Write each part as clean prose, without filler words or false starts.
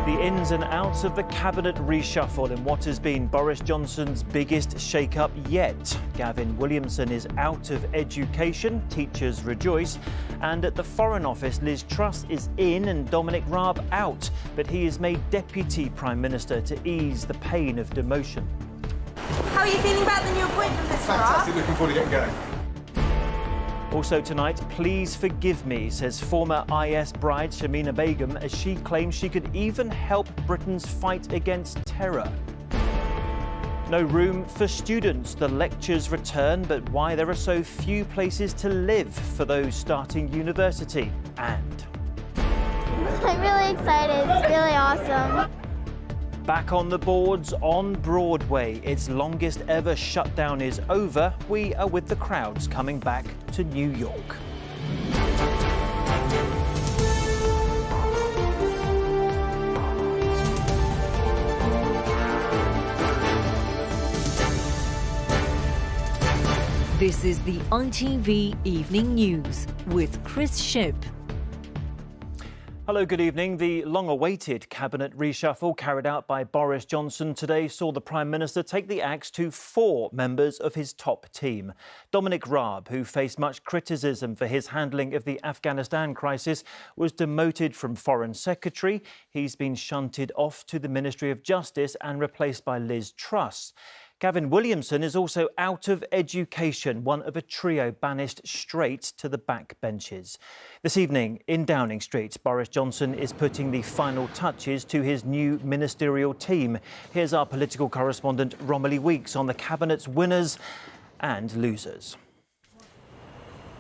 The ins and outs of the cabinet reshuffle in what has been Boris Johnson's biggest shake-up yet. Gavin Williamson is out of education, teachers rejoice, and at the Foreign Office Liz Truss is in and Dominic Raab out, but he is made Deputy Prime Minister to ease the pain of demotion. How are you feeling about the new appointment, Mr. Raab? Fantastic, looking forward to getting going. Also tonight, please forgive me, says former IS bride Shamima Begum as she claims she could even help Britain's fight against terror. No room for students. The lectures return, but why there are so few places to live for those starting university. And I'm really excited. It's really awesome. back on the boards on Broadway. Its longest ever shutdown is over. We are with the crowds coming back to New York. This is the ITV Evening News with Chris Shipp. Hello, good evening. The long-awaited cabinet reshuffle carried out by Boris Johnson today saw the Prime Minister take the axe to 4 members of his top team. Dominic Raab, who faced much criticism for his handling of the Afghanistan crisis, was demoted from Foreign Secretary. He's been shunted off to the Ministry of Justice and replaced by Liz Truss. Gavin Williamson is also out of education, one of a trio banished straight to the backbenches. This evening in Downing Street, Boris Johnson is putting the final touches to his new ministerial team. Here's our political correspondent Romilly Weeks on the Cabinet's winners and losers.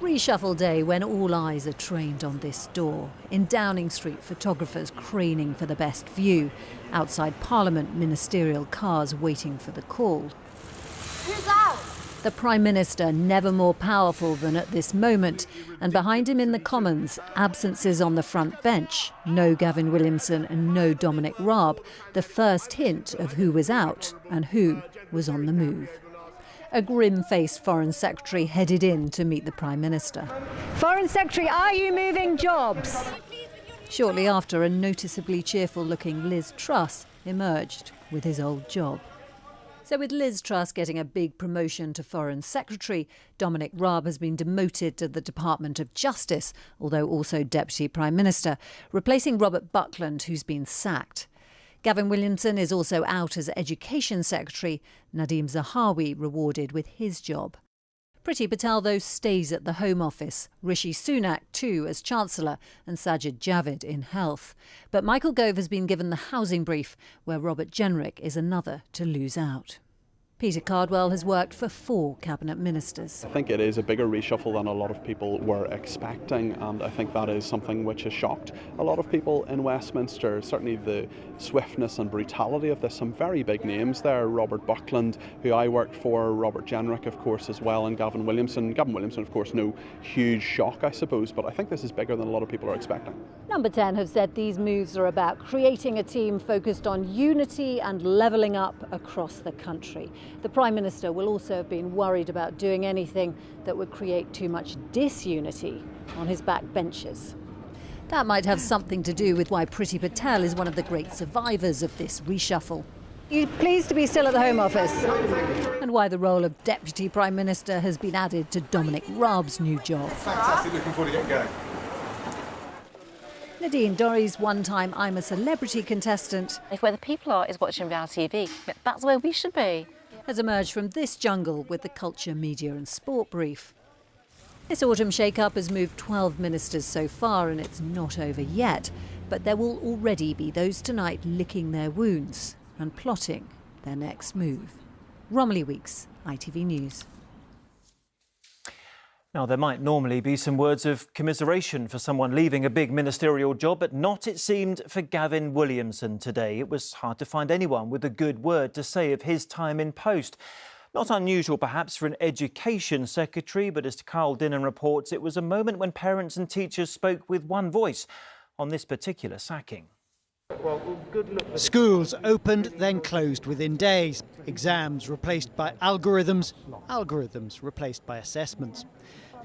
Reshuffle day when all eyes are trained on this door. In Downing Street, photographers craning for the best view. Outside Parliament, ministerial cars waiting for the call. Who's out? The Prime Minister never more powerful than at this moment. And behind him in the Commons, absences on the front bench. No Gavin Williamson and no Dominic Raab. The first hint of who was out and who was on the move. A grim-faced Foreign Secretary headed in to meet the Prime Minister. Foreign Secretary, are you moving jobs? Shortly after, a noticeably cheerful-looking Liz Truss emerged with his old job. So with Liz Truss getting a big promotion to Foreign Secretary, Dominic Raab has been demoted to the Department of Justice, although also Deputy Prime Minister, replacing Robert Buckland, who's been sacked. Gavin Williamson is also out as Education Secretary. Nadeem Zahawi rewarded with his job. Priti Patel, though, stays at the Home Office. Rishi Sunak, too, as Chancellor, and Sajid Javid in Health. But Michael Gove has been given the housing brief, where Robert Jenrick is another to lose out. Peter Cardwell has worked for 4 cabinet ministers. I think it is a bigger reshuffle than a lot of people were expecting, and I think that is something which has shocked a lot of people in Westminster. Certainly the swiftness and brutality of this. Some very big names there. Robert Buckland, who I worked for, Robert Jenrick, of course, as well, and Gavin Williamson. Gavin Williamson, of course, no huge shock, I suppose, but I think this is bigger than a lot of people are expecting. Number 10 have said these moves are about creating a team focused on unity and levelling up across the country. The Prime Minister will also have been worried about doing anything that would create too much disunity on his backbenches. That might have something to do with why Priti Patel is one of the great survivors of this reshuffle. You pleased to be still at the Home Office? And why the role of Deputy Prime Minister has been added to Dominic Raab's new job. Fantastic, looking forward to getting going. Nadine Dorries, one-time I'm a Celebrity contestant, If where the people are is watching reality TV, that's where we should be. has emerged from this jungle with the culture, media and sport brief. This autumn shake-up has moved 12 ministers so far and it's not over yet, but there will already be those tonight licking their wounds and plotting their next move. Romilly Weeks, ITV News. Now, there might normally be some words of commiseration for someone leaving a big ministerial job, but not, it seemed, for Gavin Williamson today. It was hard to find anyone with a good word to say of his time in post. Not unusual, perhaps, for an Education Secretary, but as Carl Dinnan reports, it was a moment when parents and teachers spoke with one voice on this particular sacking. Schools opened, then closed within days. Exams replaced by algorithms, algorithms replaced by assessments.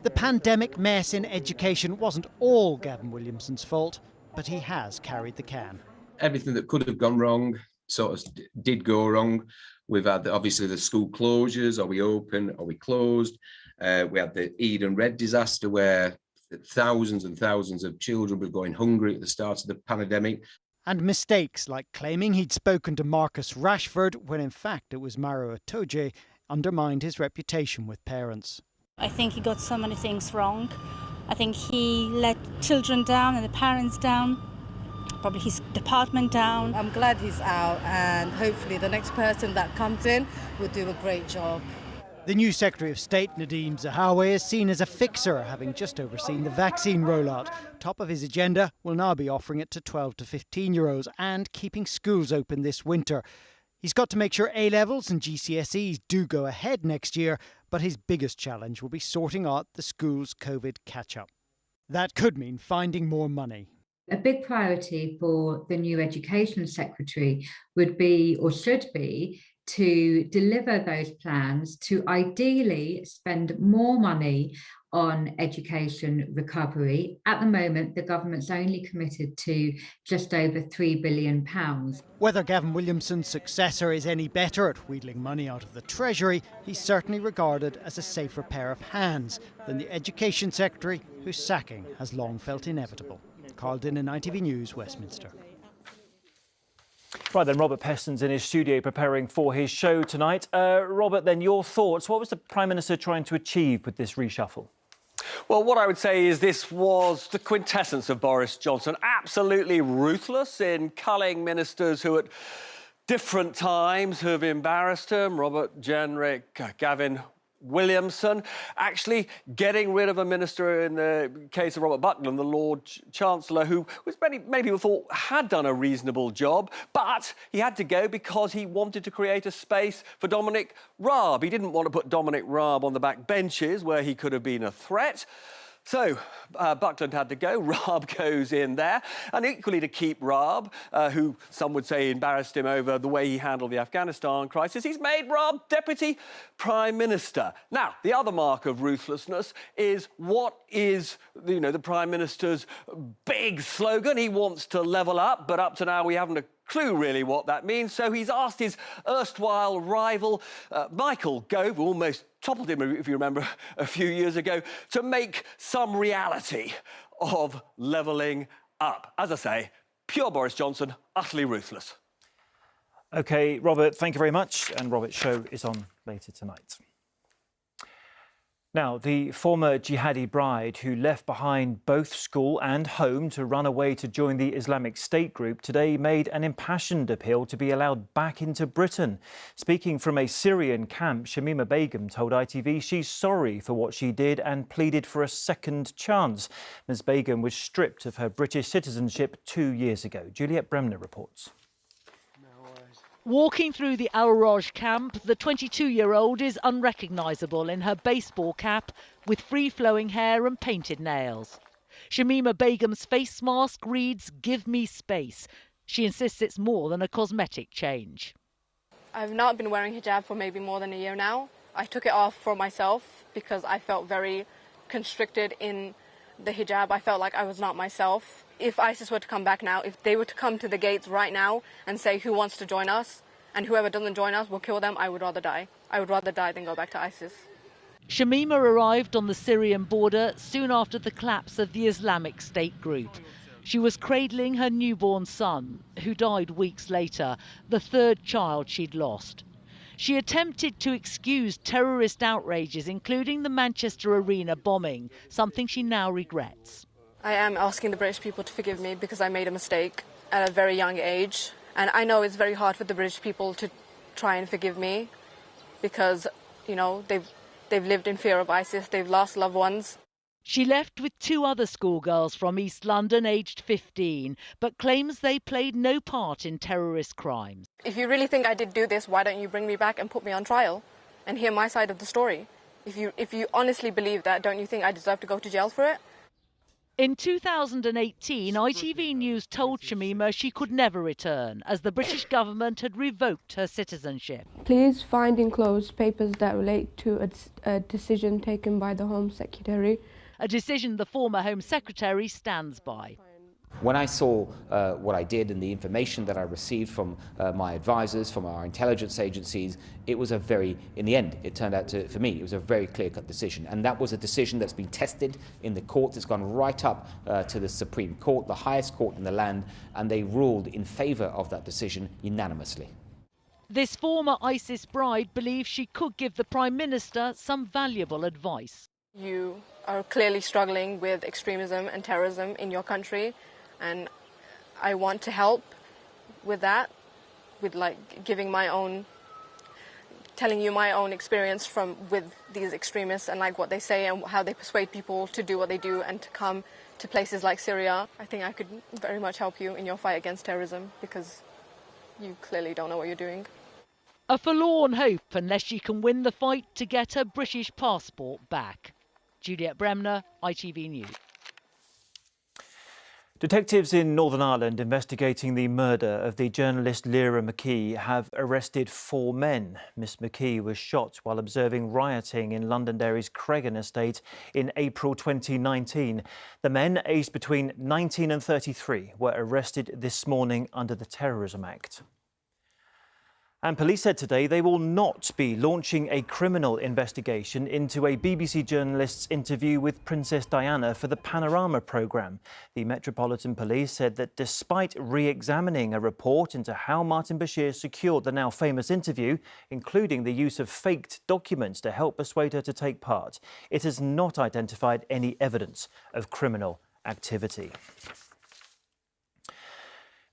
The pandemic mess in education wasn't all Gavin Williamson's fault, but he has carried the can. Everything that could have gone wrong sort of did go wrong. We've had obviously the school closures. Are we open? Are we closed? We had the Eden Red disaster where thousands and thousands of children were going hungry at the start of the pandemic. And mistakes like claiming he'd spoken to Marcus Rashford when in fact it was Maro Itoje undermined his reputation with parents. I think he got so many things wrong. I think he let children down and the parents down, probably his department down. I'm glad he's out, and hopefully the next person that comes in will do a great job. The new Secretary of State, Nadhim Zahawi, is seen as a fixer, having just overseen the vaccine rollout. Top of his agenda will now be offering it to 12 to 15-year-olds and keeping schools open this winter. He's got to make sure A-levels and GCSEs do go ahead next year, but his biggest challenge will be sorting out the school's COVID catch-up. That could mean finding more money. A big priority for the new Education Secretary would be, or should be, to deliver those plans to ideally spend more money on education recovery. At the moment, the government's only committed to just over £3 billion. Whether Gavin Williamson's successor is any better at wheedling money out of the Treasury, he's certainly regarded as a safer pair of hands than the Education Secretary, whose sacking has long felt inevitable. Carl Dinnan, ITV News, Westminster. Right then, Robert Peston's in his studio preparing for his show tonight. Robert, then your thoughts. What was the Prime Minister trying to achieve with this reshuffle? Well, what I would say is this was the quintessence of Boris Johnson. Absolutely ruthless in culling ministers who at different times have embarrassed him. Robert Jenrick, Gavin Williamson, actually getting rid of a minister in the case of Robert Buckland, the Lord Chancellor, who was many people thought had done a reasonable job, but he had to go because he wanted to create a space for Dominic Raab. He didn't want to put Dominic Raab on the back benches where he could have been a threat. So Buckland had to go, Raab goes in there, and equally to keep Raab, who some would say embarrassed him over the way he handled the Afghanistan crisis, he's made Raab Deputy Prime Minister. Now, the other mark of ruthlessness is what is, the Prime Minister's big slogan. He wants to level up, but up to now we haven't a clue really what that means. So he's asked his erstwhile rival, Michael Gove, who almost toppled him, if you remember, a few years ago, to make some reality of levelling up. As I say, pure Boris Johnson, utterly ruthless. OK, Robert, thank you very much. And Robert's show is on later tonight. Now, the former jihadi bride who left behind both school and home to run away to join the Islamic State group today made an impassioned appeal to be allowed back into Britain. Speaking from a Syrian camp, Shamima Begum told ITV she's sorry for what she did and pleaded for a second chance. Ms Begum was stripped of her British citizenship 2 years ago. Juliette Bremner reports. Walking through the Al-Roj camp, the 22-year-old is unrecognisable in her baseball cap with free-flowing hair and painted nails. Shamima Begum's face mask reads, "Give me space." She insists it's more than a cosmetic change. I've not been wearing hijab for maybe more than a year now. I took it off for myself because I felt very constricted in the hijab. I felt like I was not myself. If ISIS were to come back now, if they were to come to the gates right now and say who wants to join us, and whoever doesn't join us, we'll kill them, I would rather die. I would rather die than go back to ISIS. Shamima arrived on the Syrian border soon after the collapse of the Islamic State group. She was cradling her newborn son, who died weeks later, the third child she'd lost. She attempted to excuse terrorist outrages, including the Manchester Arena bombing, something she now regrets. I am asking the British people to forgive me because I made a mistake at a very young age. And I know it's very hard for the British people to try and forgive me because, they've lived in fear of ISIS, they've lost loved ones. She left with 2 other schoolgirls from East London, aged 15, but claims they played no part in terrorist crimes. If you really think I did do this, why don't you bring me back and put me on trial and hear my side of the story? If you honestly believe that, don't you think I deserve to go to jail for it? In 2018, ITV News told Shamima she could never return, as the British government had revoked her citizenship. Please find enclosed papers that relate to a decision taken by the Home Secretary. A decision the former Home Secretary stands by. When I saw what I did and the information that I received from my advisors, from our intelligence agencies, it was in the end, it turned out for me, it was a very clear-cut decision. And that was a decision that's been tested in the courts. It's gone right up to the Supreme Court, the highest court in the land, and they ruled in favour of that decision unanimously. This former ISIS bride believes she could give the Prime Minister some valuable advice. You are clearly struggling with extremism and terrorism in your country, and I want to help with that, with telling you my own experience with these extremists and what they say and how they persuade people to do what they do and to come to places like Syria. I think I could very much help you in your fight against terrorism, because you clearly don't know what you're doing. A forlorn hope unless she can win the fight to get her British passport back. Juliet Bremner, ITV News. Detectives in Northern Ireland investigating the murder of the journalist Lyra McKee have arrested 4 men. Miss McKee was shot while observing rioting in Londonderry's Cregan estate in April 2019. The men, aged between 19 and 33, were arrested this morning under the Terrorism Act. And police said today they will not be launching a criminal investigation into a BBC journalist's interview with Princess Diana for the Panorama programme. The Metropolitan Police said that despite re-examining a report into how Martin Bashir secured the now famous interview, including the use of faked documents to help persuade her to take part, it has not identified any evidence of criminal activity.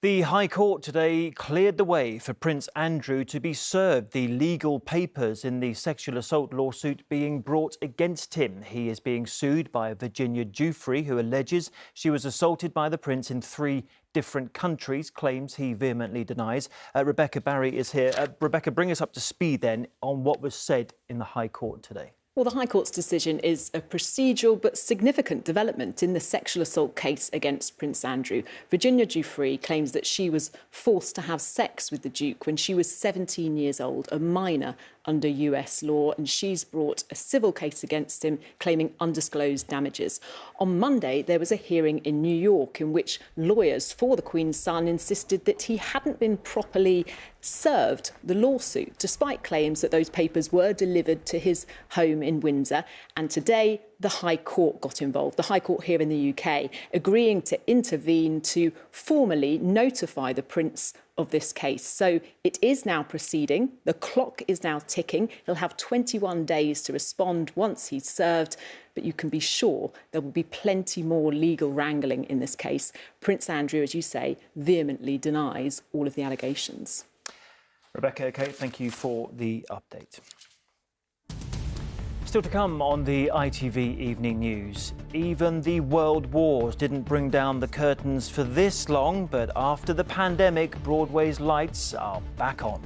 The High Court today cleared the way for Prince Andrew to be served the legal papers in the sexual assault lawsuit being brought against him. He is being sued by Virginia Giuffre, who alleges she was assaulted by the Prince in 3 different countries, claims he vehemently denies. Rebecca Barry is here. Rebecca, bring us up to speed then on what was said in the High Court today. Well, the High Court's decision is a procedural but significant development in the sexual assault case against Prince Andrew. Virginia Giuffre claims that she was forced to have sex with the Duke when she was 17 years old, a minor under US law, and she's brought a civil case against him claiming undisclosed damages. On Monday, there was a hearing in New York in which lawyers for the Queen's son insisted that he hadn't been properly served the lawsuit, despite claims that those papers were delivered to his home in Windsor. And today, the High Court got involved, the High Court here in the UK, agreeing to intervene to formally notify the Prince of this case. So it is now proceeding. The clock is now ticking. He'll have 21 days to respond once he's served. But you can be sure there will be plenty more legal wrangling in this case. Prince Andrew, as you say, vehemently denies all of the allegations. Rebecca, okay, thank you for the update. Still to come on the ITV Evening News. Even the world wars didn't bring down the curtains for this long, but after the pandemic, Broadway's lights are back on.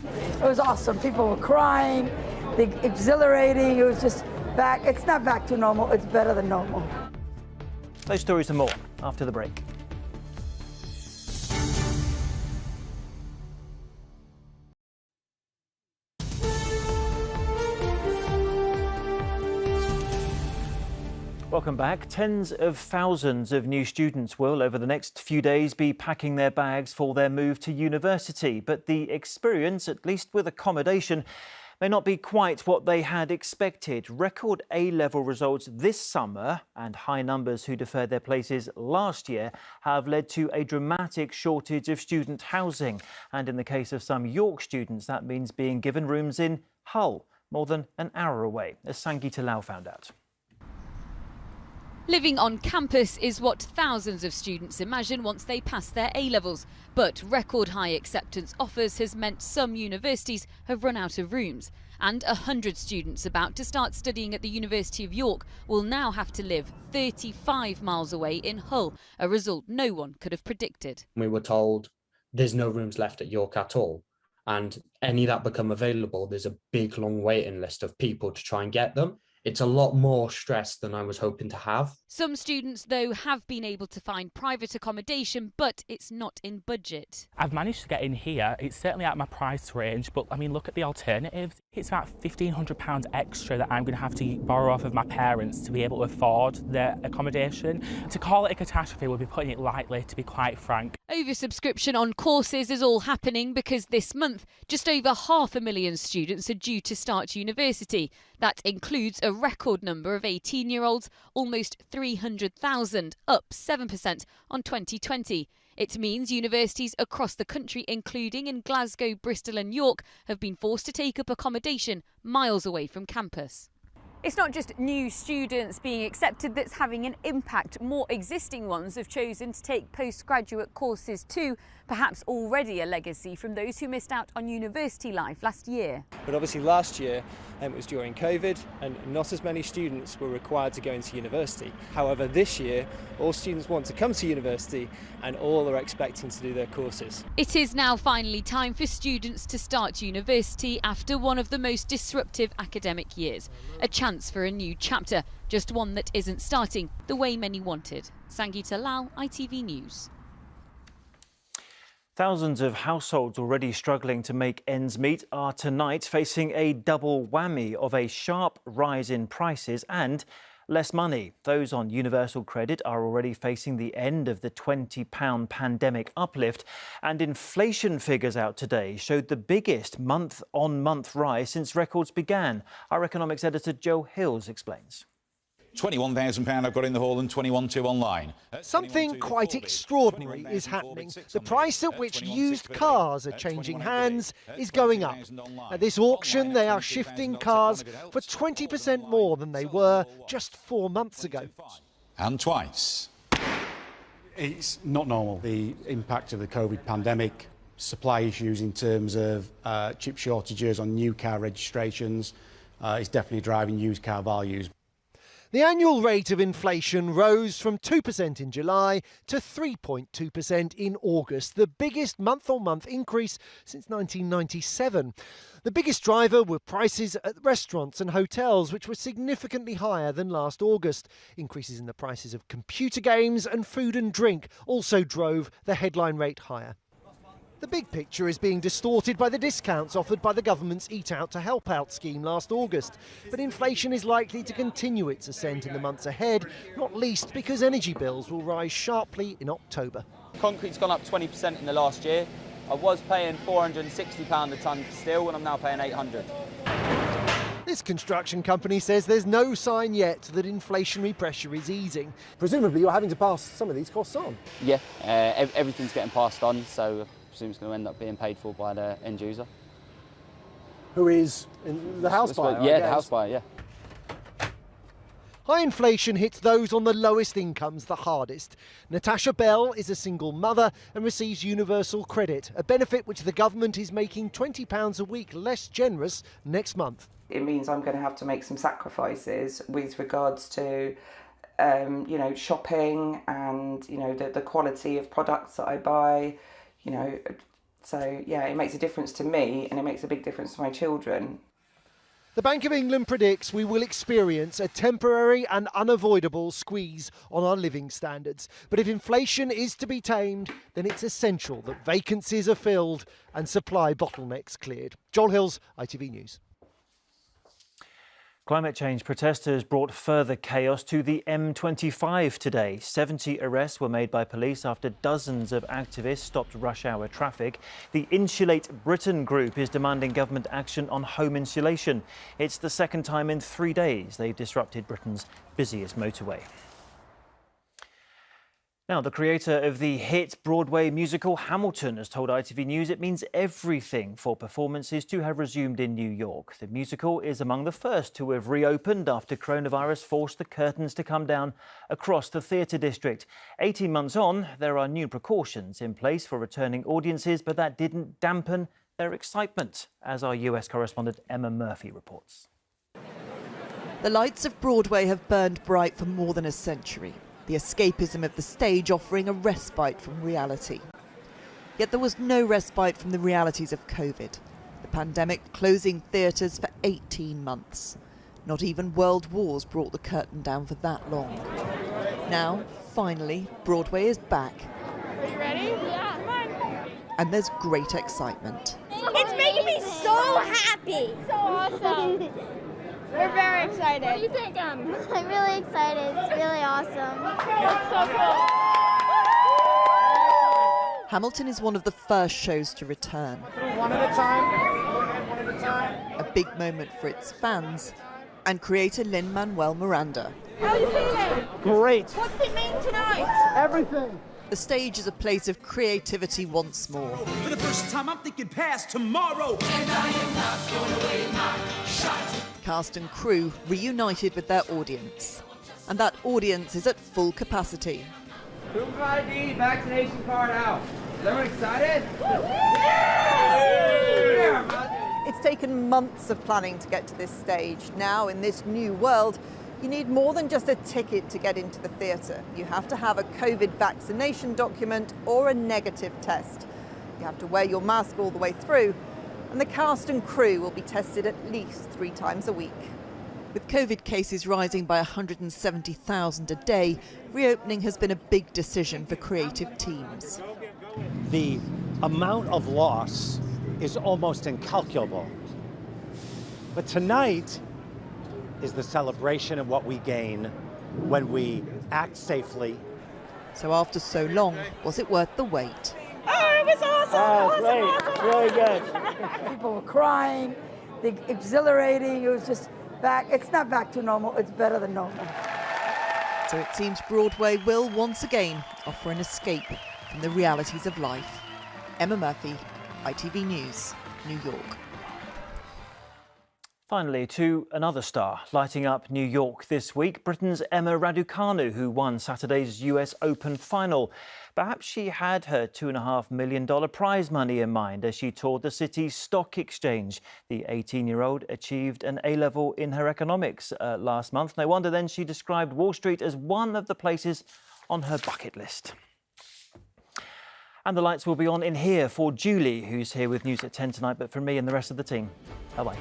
It was awesome. People were crying, exhilarating. It was just back. It's not back to normal. It's better than normal. Those stories and more after the break. Welcome back. Tens of thousands of new students will, over the next few days, be packing their bags for their move to university. But the experience, at least with accommodation, may not be quite what they had expected. Record A-level results this summer and high numbers who deferred their places last year have led to a dramatic shortage of student housing. And in the case of some York students, that means being given rooms in Hull, more than an hour away, as Sangeeta Lau found out. Living on campus is what thousands of students imagine once they pass their A-levels. But record high acceptance offers has meant some universities have run out of rooms. And 100 students about to start studying at the University of York will now have to live 35 miles away in Hull, a result no one could have predicted. We were told there's no rooms left at York at all. And any that become available, there's a big long waiting list of people to try and get them. It's a lot more stress than I was hoping to have. Some students, though, have been able to find private accommodation, but it's not in budget. I've managed to get in here. It's certainly out my price range, but I mean, look at the alternatives. It's about £1,500 extra that I'm going to have to borrow off of my parents to be able to afford their accommodation. To call it a catastrophe would be putting it lightly, to be quite frank. Oversubscription on courses is all happening because this month, just over 500,000 students are due to start university. That includes a record number of 18-year-olds, almost 300,000, up 7% on 2020. It means universities across the country, including in Glasgow, Bristol and York, have been forced to take up accommodation miles away from campus. It's not just new students being accepted that's having an impact. More existing ones have chosen to take postgraduate courses too, perhaps already a legacy from those who missed out on university life last year. But obviously last year it was during COVID and not as many students were required to go into university. However, this year all students want to come to university and all are expecting to do their courses. It is now finally time for students to start university after one of the most disruptive academic years. A chance for a new chapter, just one that isn't starting the way many wanted. Sangeeta Lal, ITV News. Thousands of households already struggling to make ends meet are tonight facing a double whammy of a sharp rise in prices and less money. Those on universal credit are already facing the end of the £20 pandemic uplift, and inflation figures out today showed the biggest month-on-month rise since records began. Our economics editor Joe Hills explains. £21,000 I've got in the hall and 21,200 online. Something quite extraordinary is happening. The price at which used cars are changing hands is going up. At this auction, they are shifting cars for 20% more than they were just 4 months ago. And twice. It's not normal. The impact of the COVID pandemic, supply issues in terms of chip shortages on new car registrations is definitely driving used car values. The annual rate of inflation rose from 2% in July to 3.2% in August, the biggest month-on-month increase since 1997. The biggest driver were prices at restaurants and hotels, which were significantly higher than last August. Increases in the prices of computer games and food and drink also drove the headline rate higher. The big picture is being distorted by the discounts offered by the government's Eat Out to Help Out scheme last August. But inflation is likely to continue its ascent in the months ahead, not least because energy bills will rise sharply in October. Concrete's gone up 20% in the last year. I was paying £460 a tonne for steel and I'm now paying £800. This construction company says there's no sign yet that inflationary pressure is easing. Presumably you're having to pass some of these costs on? Yeah, everything's getting passed on, so I presume it's going to end up being paid for by the end user. Who is the house buyer? Yeah, the house buyer, yeah. High inflation hits those on the lowest incomes the hardest. Natasha Bell is a single mother and receives universal credit, a benefit which the government is making £20 a week less generous next month. It means I'm going to have to make some sacrifices with regards to, shopping and, the quality of products that I buy, So, yeah, it makes a difference to me and it makes a big difference to my children. The Bank of England predicts we will experience a temporary and unavoidable squeeze on our living standards. But if inflation is to be tamed, then it's essential that vacancies are filled and supply bottlenecks cleared. Joel Hills, ITV News. Climate change protesters brought further chaos to the M25 today. 70 arrests were made by police after dozens of activists stopped rush hour traffic. The Insulate Britain group is demanding government action on home insulation. It's the second time in 3 days they've disrupted Britain's busiest motorway. Now, the creator of the hit Broadway musical Hamilton has told ITV News it means everything for performances to have resumed in New York. The musical is among the first to have reopened after coronavirus forced the curtains to come down across the theatre district. 18 months on, there are new precautions in place for returning audiences, but that didn't dampen their excitement, as our US correspondent Emma Murphy reports. The lights of Broadway have burned bright for more than a century. The escapism of the stage offering a respite from reality. Yet there was no respite from the realities of COVID, the pandemic closing theatres for 18 months. Not even world wars brought the curtain down for that long. Now, finally, Broadway is back. Are you ready? Yeah, come on. And there's great excitement. It's making me so happy. So awesome. We're very excited. What do you think, I'm really excited. It's really awesome. It's so cool. Hamilton is one of the first shows to return. One at a time. One at a time. A big moment for its fans and creator Lin-Manuel Miranda. How are you feeling? Great. What's it mean tonight? Everything. The stage is a place of creativity once more. For the first time, I'm thinking past tomorrow. And I am not going away my shot. Cast and crew reunited with their audience. And that audience is at full capacity. Proof of ID, vaccination card out. Is everyone excited? It's taken months of planning to get to this stage. Now, in this new world, you need more than just a ticket to get into the theatre. You have to have a COVID vaccination document or a negative test. You have to wear your mask all the way through, and the cast and crew will be tested at least 3 times a week. With COVID cases rising by 170,000 a day, reopening has been a big decision for creative teams. The amount of loss is almost incalculable. But tonight is the celebration of what we gain when we act safely. So after so long, was it worth the wait? Oh, it was awesome! Awesome. Really good. People were crying, exhilarating. It was just back. It's not back to normal. It's better than normal. So it seems Broadway will once again offer an escape from the realities of life. Emma Murphy, ITV News, New York. Finally, to another star lighting up New York this week, Britain's Emma Raducanu, who won Saturday's US Open final. Perhaps she had her $2.5 million prize money in mind as she toured the city's stock exchange. The 18-year-old achieved an A-level in her economics last month. No wonder then she described Wall Street as one of the places on her bucket list. And the lights will be on in here for Julie, who's here with news at 10 tonight, but from me and the rest of the team, bye-bye.